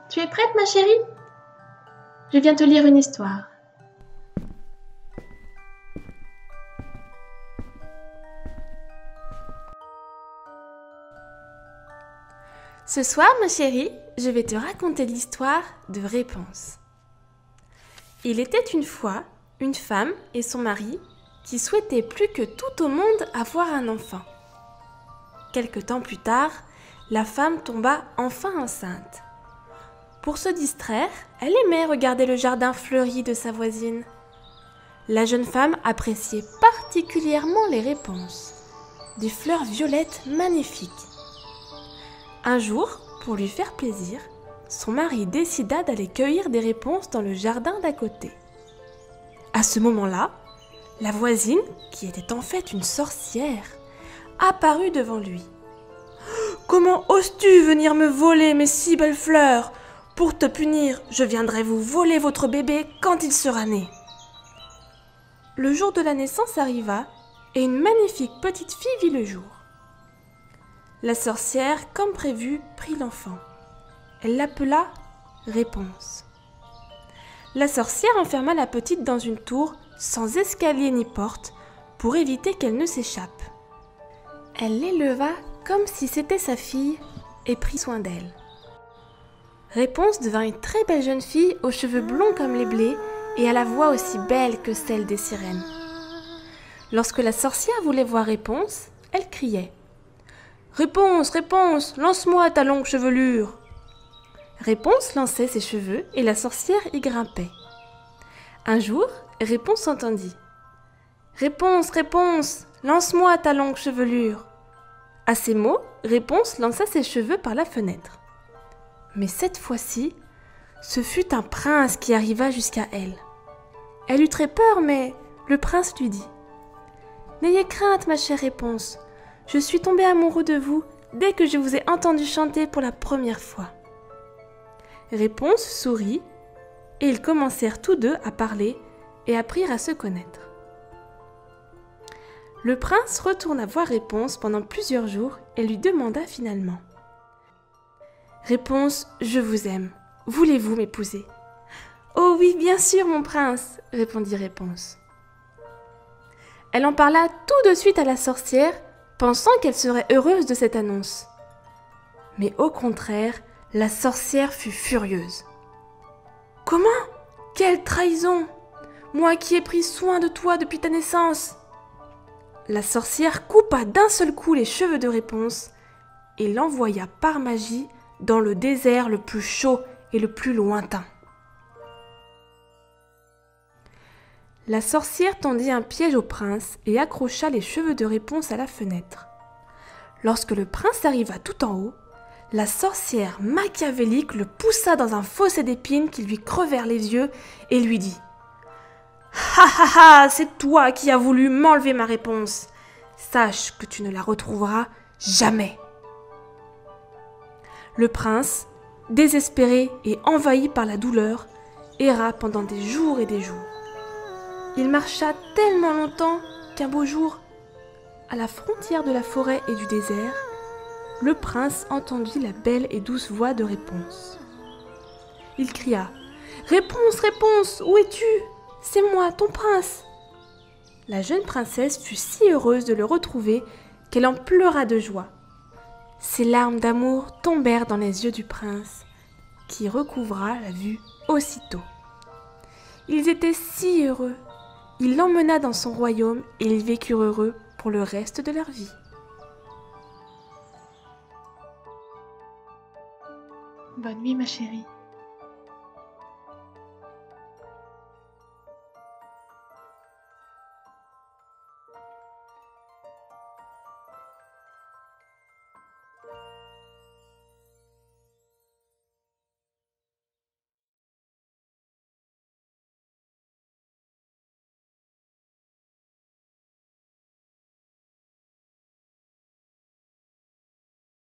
Tu es prête, ma chérie? Je viens te lire une histoire. Ce soir, ma chérie, je vais te raconter l'histoire de Réponse. Il était une fois une femme et son mari qui souhaitaient plus que tout au monde avoir un enfant. Quelque temps plus tard, la femme tomba enfin enceinte. Pour se distraire, elle aimait regarder le jardin fleuri de sa voisine. La jeune femme appréciait particulièrement les réponses, des fleurs violettes magnifiques. Un jour, pour lui faire plaisir, son mari décida d'aller cueillir des réponses dans le jardin d'à côté. À ce moment-là, la voisine, qui était en fait une sorcière, apparut devant lui. « Comment oses-tu venir me voler mes si belles fleurs ? Pour te punir, je viendrai vous voler votre bébé quand il sera né. » Le jour de la naissance arriva et une magnifique petite fille vit le jour. La sorcière, comme prévu, prit l'enfant. Elle l'appela Réponse. La sorcière enferma la petite dans une tour sans escalier ni porte pour éviter qu'elle ne s'échappe. Elle l'éleva comme si c'était sa fille et prit soin d'elle. Réponse devint une très belle jeune fille aux cheveux blonds comme les blés et à la voix aussi belle que celle des sirènes. Lorsque la sorcière voulait voir Réponse, elle criait « Réponse, Réponse, lance-moi ta longue chevelure !» Réponse lançait ses cheveux et la sorcière y grimpait. Un jour, Réponse entendit « Réponse, Réponse, lance-moi ta longue chevelure !» À ces mots, Réponse lança ses cheveux par la fenêtre. Mais cette fois-ci, ce fut un prince qui arriva jusqu'à elle. Elle eut très peur, mais le prince lui dit « N'ayez crainte, ma chère Réponse, je suis tombé amoureux de vous dès que je vous ai entendu chanter pour la première fois. » Réponse sourit, et ils commencèrent tous deux à parler et apprirent à se connaître. Le prince retourna voir Réponse pendant plusieurs jours et lui demanda finalement « Réponse, je vous aime. Voulez-vous m'épouser ?»« Oh oui, bien sûr, mon prince, » répondit Réponse. Elle en parla tout de suite à la sorcière, pensant qu'elle serait heureuse de cette annonce. Mais au contraire, la sorcière fut furieuse. « Comment ? Quelle trahison ! Moi qui ai pris soin de toi depuis ta naissance !» La sorcière coupa d'un seul coup les cheveux de Réponse et l'envoya par magie dans le désert le plus chaud et le plus lointain. La sorcière tendit un piège au prince et accrocha les cheveux de Réponse à la fenêtre. Lorsque le prince arriva tout en haut, la sorcière machiavélique le poussa dans un fossé d'épines qui lui crevèrent les yeux et lui dit « Ha ha ha, c'est toi qui as voulu m'enlever ma Réponse. Sache que tu ne la retrouveras jamais. » Le prince, désespéré et envahi par la douleur, erra pendant des jours et des jours. Il marcha tellement longtemps qu'un beau jour, à la frontière de la forêt et du désert, le prince entendit la belle et douce voix de Réponse. Il cria « Réponse, Réponse, où es-tu ? C'est moi, ton prince !» La jeune princesse fut si heureuse de le retrouver qu'elle en pleura de joie. Ses larmes d'amour tombèrent dans les yeux du prince, qui recouvra la vue aussitôt. Ils étaient si heureux. Il l'emmena dans son royaume et ils vécurent heureux pour le reste de leur vie. Bonne nuit, ma chérie.